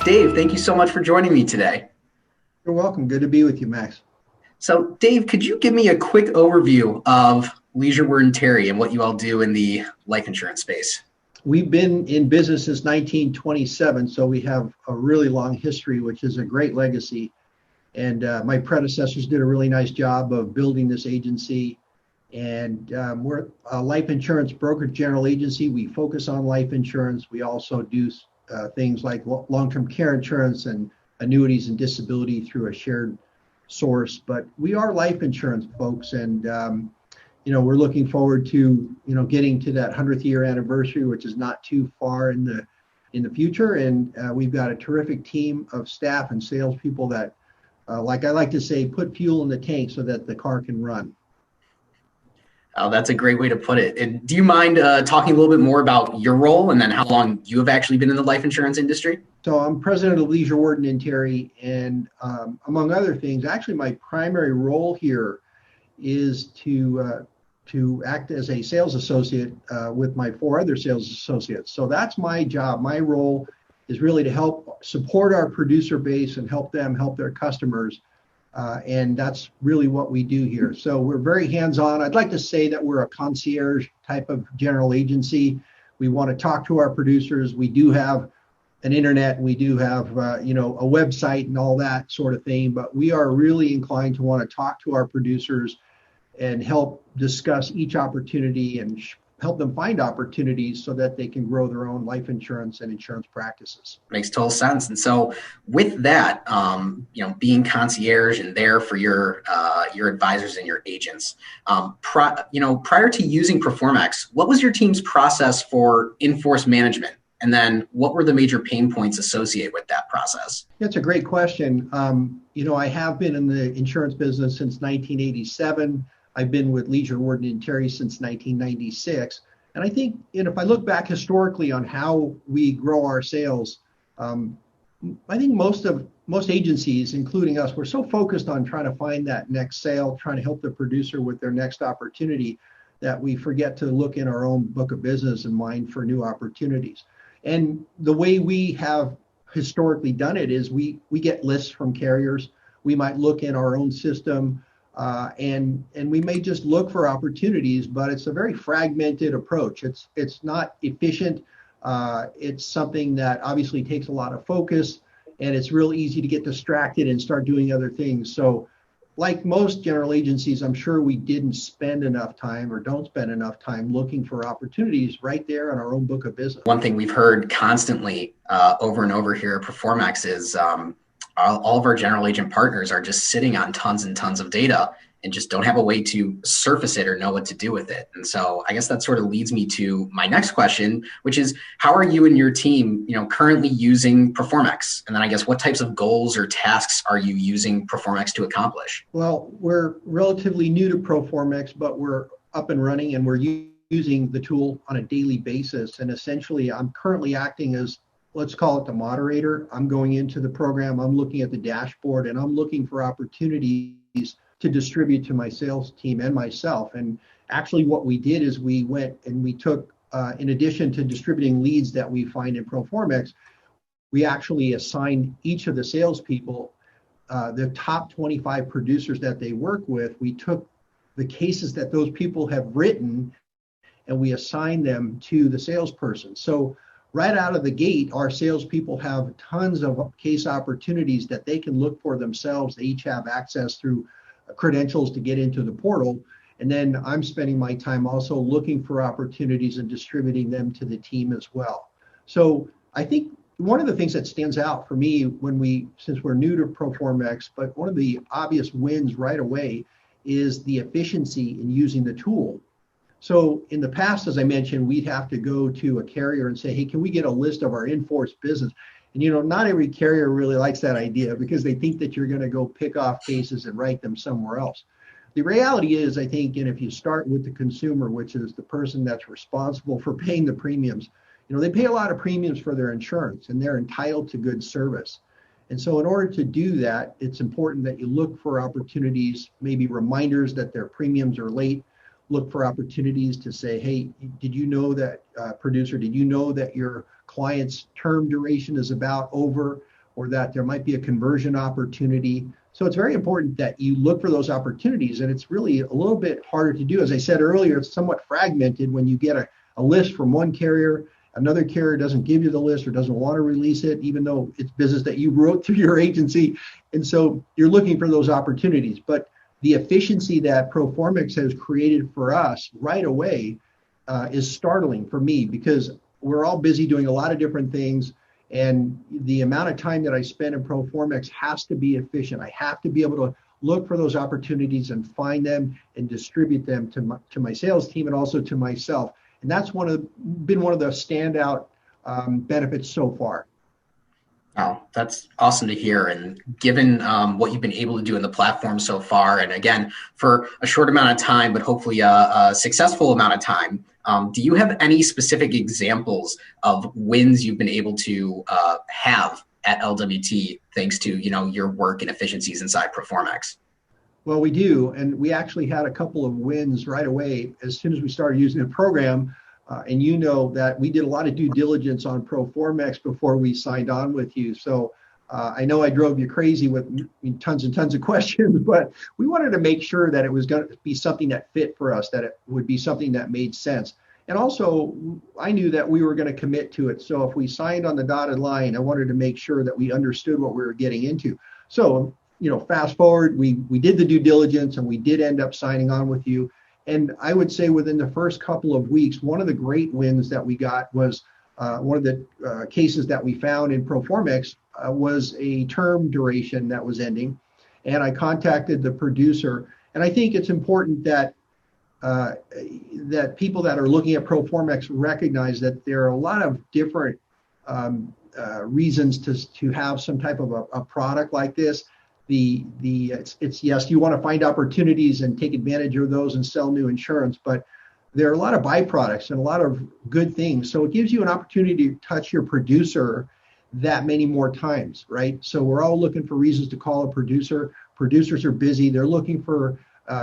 Dave, thank you so much for joining me today. You're welcome. Good to be with you, Max. So, Dave, could you give me a quick overview of Leisure Word Terry and what you all do in the life insurance space? We've been in business since 1927, so we have a really long history, which is a great legacy. And my predecessors did a really nice job of building this agency. And we're a life insurance brokerage general agency. We focus on life insurance. We also do things like long-term care insurance and annuities and disability through a shared source. But we are life insurance folks, and we're looking forward to getting to that 100th year anniversary, which is not too far in the future. And we've got a terrific team of staff and salespeople that, like I like to say, put fuel in the tank so that the car can run. Oh, that's a great way to put it. And do you mind talking a little bit more about your role and then how long you have actually been in the life insurance industry? So I'm president of Leisure Worden Terry, and among other things, actually my primary role here is to act as a sales associate with my four other sales associates. So that's my job. My role is really to help support our producer base and help them help their customers. And that's really what we do here. So we're very hands-on. I'd like to say that we're a concierge type of general agency. We want to talk to our producers. We do have an internet. We do have, a website and all that sort of thing. But we are really inclined to want to talk to our producers and help discuss each opportunity and help them find opportunities so that they can grow their own life insurance and insurance practices. Makes total sense. And so, with that, being concierge and there for your advisors and your agents, prior to using Proformex, what was your team's process for in-force management? And then, what were the major pain points associated with that process? That's a great question. I have been in the insurance business since 1987. I've been with Leisure Worden Terry since 1996. And I think, if I look back historically on how we grow our sales, I think most agencies, including us, we're so focused on trying to find that next sale, trying to help the producer with their next opportunity, that we forget to look in our own book of business and mind for new opportunities. And the way we have historically done it is we get lists from carriers. We might look in our own system. And we may just look for opportunities, but it's a very fragmented approach. It's not efficient. It's something that obviously takes a lot of focus, and it's real easy to get distracted and start doing other things. So like most general agencies, I'm sure we didn't spend enough time or don't spend enough time looking for opportunities right there in our own book of business. One thing we've heard constantly over and over here at Proformex is all of our general agent partners are just sitting on tons and tons of data and just don't have a way to surface it or know what to do with it. And so I guess that sort of leads me to my next question, which is how are you and your team, currently using Proformex? And then I guess what types of goals or tasks are you using Proformex to accomplish? Well, we're relatively new to Proformex, but we're up and running and we're using the tool on a daily basis. And essentially I'm currently acting as, let's call it, the moderator. I'm going into the program, I'm looking at the dashboard, and I'm looking for opportunities to distribute to my sales team and myself. And actually what we did is we went and we took, in addition to distributing leads that we find in Proformex, we actually assigned each of the salespeople the top 25 producers that they work with. We took the cases that those people have written and we assigned them to the salesperson. So right out of the gate, our salespeople have tons of case opportunities that they can look for themselves. They each have access through credentials to get into the portal. And then I'm spending my time also looking for opportunities and distributing them to the team as well. So I think one of the things that stands out for me since we're new to Proformex, but one of the obvious wins right away is the efficiency in using the tool. So in the past, as I mentioned, we'd have to go to a carrier and say, hey, can we get a list of our in-force business? And not every carrier really likes that idea because they think that you're going to go pick off cases and write them somewhere else. The reality is, I think, and if you start with the consumer, which is the person that's responsible for paying the premiums, they pay a lot of premiums for their insurance and they're entitled to good service. And so in order to do that, it's important that you look for opportunities, maybe reminders that their premiums are late. Look for opportunities to say, hey, did you know that, producer, did you know that your client's term duration is about over? or that there might be a conversion opportunity. So it's very important that you look for those opportunities. And it's really a little bit harder to do. As I said earlier, it's somewhat fragmented when you get a list from one carrier. Another carrier doesn't give you the list or doesn't want to release it, even though it's business that you wrote through your agency. And so you're looking for those opportunities. But the efficiency that Proformex has created for us right away is startling for me, because we're all busy doing a lot of different things. And the amount of time that I spend in Proformex has to be efficient. I have to be able to look for those opportunities and find them and distribute them to my sales team and also to myself. And that's been one of the standout benefits so far. Wow, that's awesome to hear. And given what you've been able to do in the platform so far, and again, for a short amount of time, but hopefully a successful amount of time, do you have any specific examples of wins you've been able to have at LWT thanks to your work and efficiencies inside Proformex? Well, we do, and we actually had a couple of wins right away as soon as we started using the program. And you know that we did a lot of due diligence on Proformex before we signed on with you. So I know I drove you crazy with tons and tons of questions, but we wanted to make sure that it was going to be something that fit for us, that it would be something that made sense. And also, I knew that we were going to commit to it. So if we signed on the dotted line, I wanted to make sure that we understood what we were getting into. So, fast forward, we did the due diligence and we did end up signing on with you. And I would say within the first couple of weeks, one of the great wins that we got was one of the cases that we found in Proformex was a term duration that was ending. And I contacted the producer. And I think it's important that that people that are looking at Proformex recognize that there are a lot of different reasons to have some type of a product like this. It's yes, you want to find opportunities and take advantage of those and sell new insurance, but there are a lot of byproducts and a lot of good things. So it gives you an opportunity to touch your producer that many more times, right? So we're all looking for reasons to call a producer. Producers are busy. They're looking for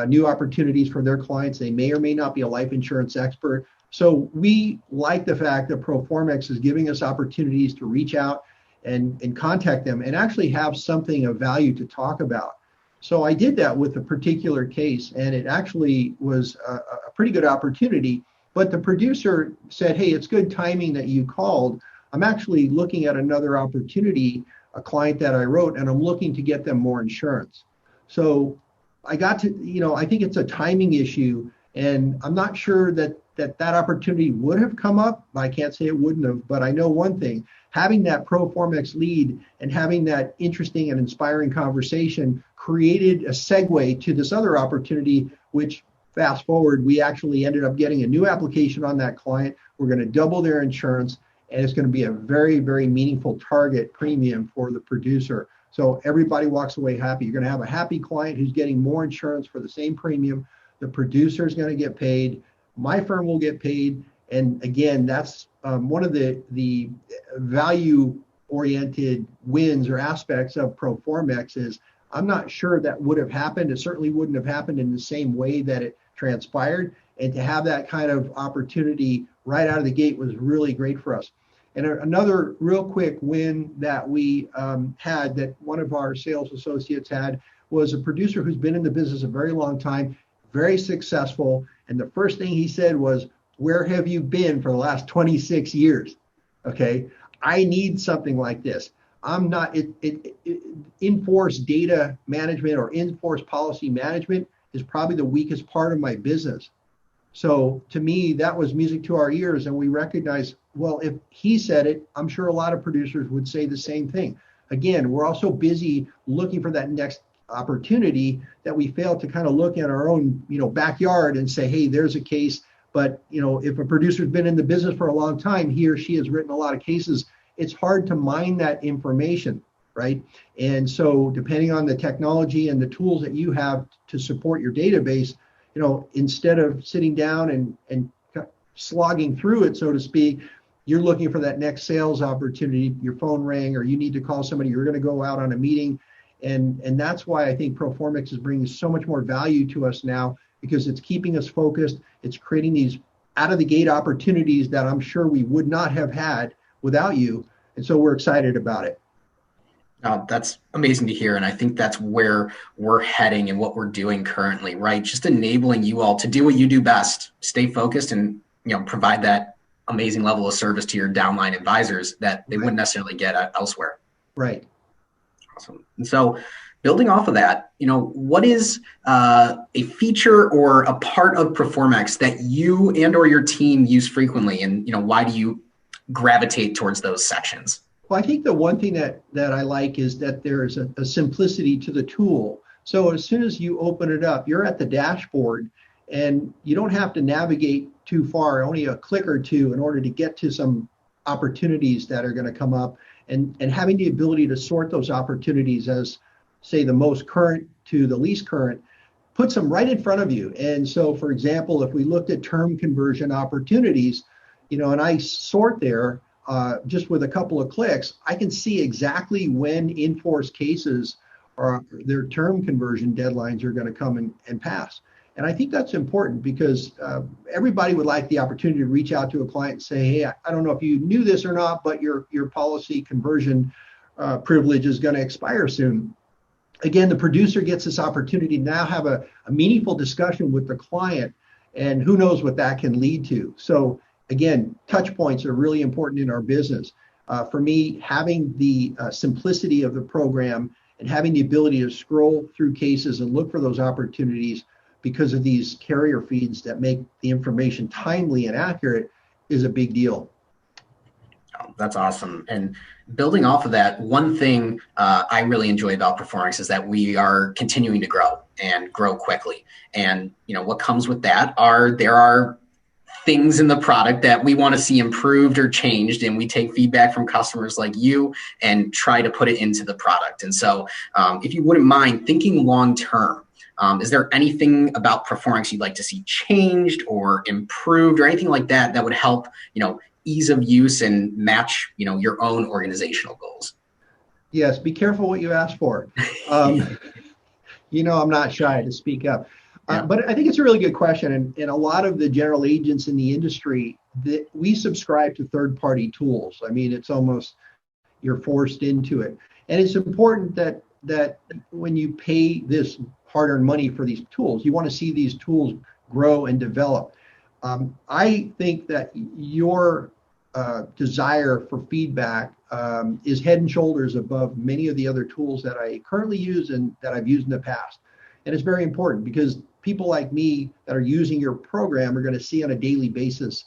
new opportunities for their clients. They may or may not be a life insurance expert. So we like the fact that Proformex is giving us opportunities to reach out and contact them and actually have something of value to talk about. So I did that with a particular case, and it actually was a pretty good opportunity. But the producer said, hey, it's good timing that you called. I'm actually looking at another opportunity, a client that I wrote, and I'm looking to get them more insurance. So I got to, I think it's a timing issue, and I'm not sure that opportunity would have come up. I can't say it wouldn't have, but I know one thing. Having that Proformex lead and having that interesting and inspiring conversation created a segue to this other opportunity, which fast forward, we actually ended up getting a new application on that client. We're going to double their insurance, and it's going to be a very, very meaningful target premium for the producer. So everybody walks away happy. You're going to have a happy client who's getting more insurance for the same premium. The producer is going to get paid. My firm will get paid. And again, that's one of the value-oriented wins or aspects of Proformex is I'm not sure that would have happened. It certainly wouldn't have happened in the same way that it transpired. And to have that kind of opportunity right out of the gate was really great for us. And another real quick win that we had that one of our sales associates had was a producer who's been in the business a very long time, very successful. And the first thing he said was, where have you been for the last 26 years? Okay, I need something like this. I'm not, in-force data management or in-force policy management is probably the weakest part of my business. So to me, that was music to our ears. And we recognize, well, if he said it, I'm sure a lot of producers would say the same thing. Again, we're also busy looking for that next opportunity that we fail to kind of look at our own, backyard and say, hey, there's a case. But, if a producer's been in the business for a long time, he or she has written a lot of cases, it's hard to mine that information, right? And so depending on the technology and the tools that you have to support your database, instead of sitting down and slogging through it, so to speak, you're looking for that next sales opportunity, your phone rang, or you need to call somebody, you're going to go out on a meeting. And that's why I think Proformex is bringing so much more value to us now, because it's keeping us focused. It's creating these out of the gate opportunities that I'm sure we would not have had without you. And so we're excited about it. That's amazing to hear. And I think that's where we're heading and what we're doing currently, right? Just enabling you all to do what you do best, stay focused and, provide that amazing level of service to your downline advisors that they Right. wouldn't necessarily get elsewhere. Right. Awesome. And so building off of that, what is a feature or a part of Proformex that you and or your team use frequently? And, why do you gravitate towards those sections? Well, I think the one thing that I like is that there's a simplicity to the tool. So as soon as you open it up, you're at the dashboard and you don't have to navigate too far, only a click or two in order to get to some opportunities that are going to come up, and having the ability to sort those opportunities as, say, the most current to the least current puts them right in front of you. And so, for example, if we looked at term conversion opportunities, and I sort there, just with a couple of clicks, I can see exactly when in-force cases or their term conversion deadlines are going to come and pass. And I think that's important because everybody would like the opportunity to reach out to a client and say, hey, I don't know if you knew this or not, but your policy conversion privilege is going to expire soon. Again, the producer gets this opportunity to now have a meaningful discussion with the client, and who knows what that can lead to. So again, touch points are really important in our business. For me, having the simplicity of the program and having the ability to scroll through cases and look for those opportunities because of these carrier feeds that make the information timely and accurate is a big deal. Oh, that's awesome. And building off of that, one thing I really enjoy about Proformex is that we are continuing to grow and grow quickly. And what comes with that there are things in the product that we want to see improved or changed, and we take feedback from customers like you and try to put it into the product. And so if you wouldn't mind thinking long term, is there anything about Proformex you'd like to see changed or improved or anything like that that would help ease of use and match your own organizational goals? Yes, be careful what you ask for. I'm not shy to speak up. Yeah. But I think it's a really good question. And a lot of the general agents in the industry, we subscribe to third-party tools. I mean, it's almost, you're forced into it. And it's important that when you pay this hard-earned money for these tools, you want to see these tools grow and develop. I think that your desire for feedback is head and shoulders above many of the other tools that I currently use and that I've used in the past. And it's very important because people like me that are using your program are going to see on a daily basis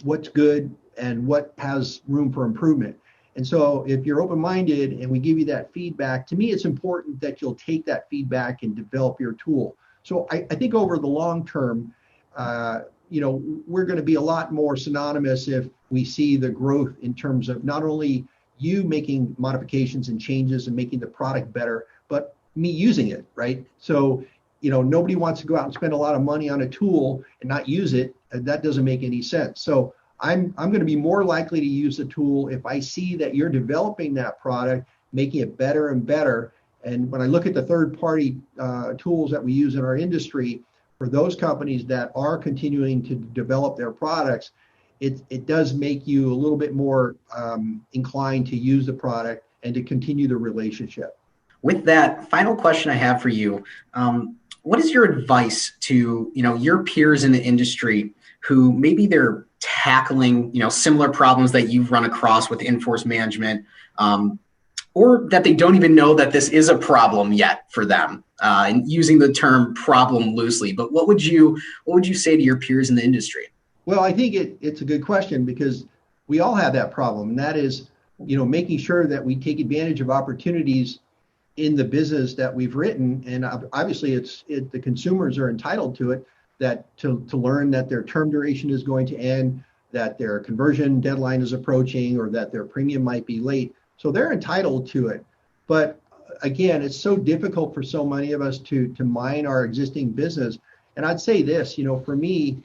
what's good and what has room for improvement. And so if you're open-minded and we give you that feedback, to me, it's important that you'll take that feedback and develop your tool. So I think over the long term, we're going to be a lot more synonymous if we see the growth in terms of not only you making modifications and changes and making the product better, but me using it, right? So, nobody wants to go out and spend a lot of money on a tool and not use it. That doesn't make any sense. So I'm going to be more likely to use the tool if I see that you're developing that product, making it better and better. And when I look at the third-party tools that we use in our industry, for those companies that are continuing to develop their products, it does make you a little bit more inclined to use the product and to continue the relationship. With that, final question I have for you. What is your advice to your peers in the industry who maybe they're tackling similar problems that you've run across with in-force management, or that they don't even know that this is a problem yet for them, and using the term problem loosely? But what would you say to your peers in the industry? Well, I think it's a good question because we all have that problem, and that is making sure that we take advantage of opportunities in the business that we've written. And obviously the consumers are entitled to it, that to learn that their term duration is going to end, that their conversion deadline is approaching, or that their premium might be late. So they're entitled to it. But again, it's so difficult for so many of us to mine our existing business. And I'd say this, for me,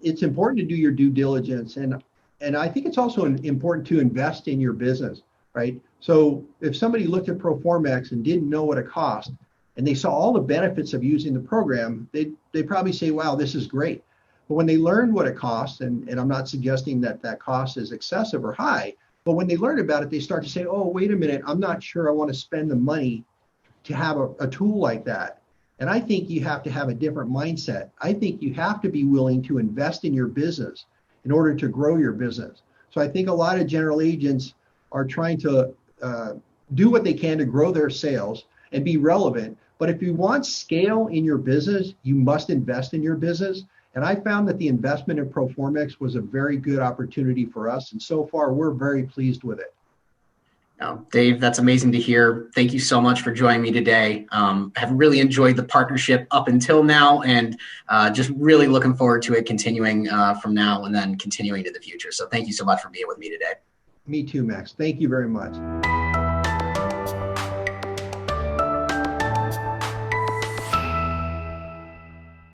it's important to do your due diligence. And I think it's also important to invest in your business, right? So if somebody looked at Proformex and didn't know what it cost, and they saw all the benefits of using the program, they probably say, wow, this is great. But when they learned what it costs, and I'm not suggesting that cost is excessive or high, But when they learn about it, they start to say, oh, wait a minute, I'm not sure I want to spend the money to have a tool like that. And I think you have to have a different mindset. I think you have to be willing to invest in your business in order to grow your business. So I think a lot of general agents are trying to do what they can to grow their sales and be relevant. But if you want scale in your business, you must invest in your business. And I found that the investment in Proformex was a very good opportunity for us. And so far, we're very pleased with it. Dave, that's amazing to hear. Thank you so much for joining me today. Have really enjoyed the partnership up until now, and just really looking forward to it continuing from now and then continuing to the future. So thank you so much for being with me today. Me too, Max. Thank you very much.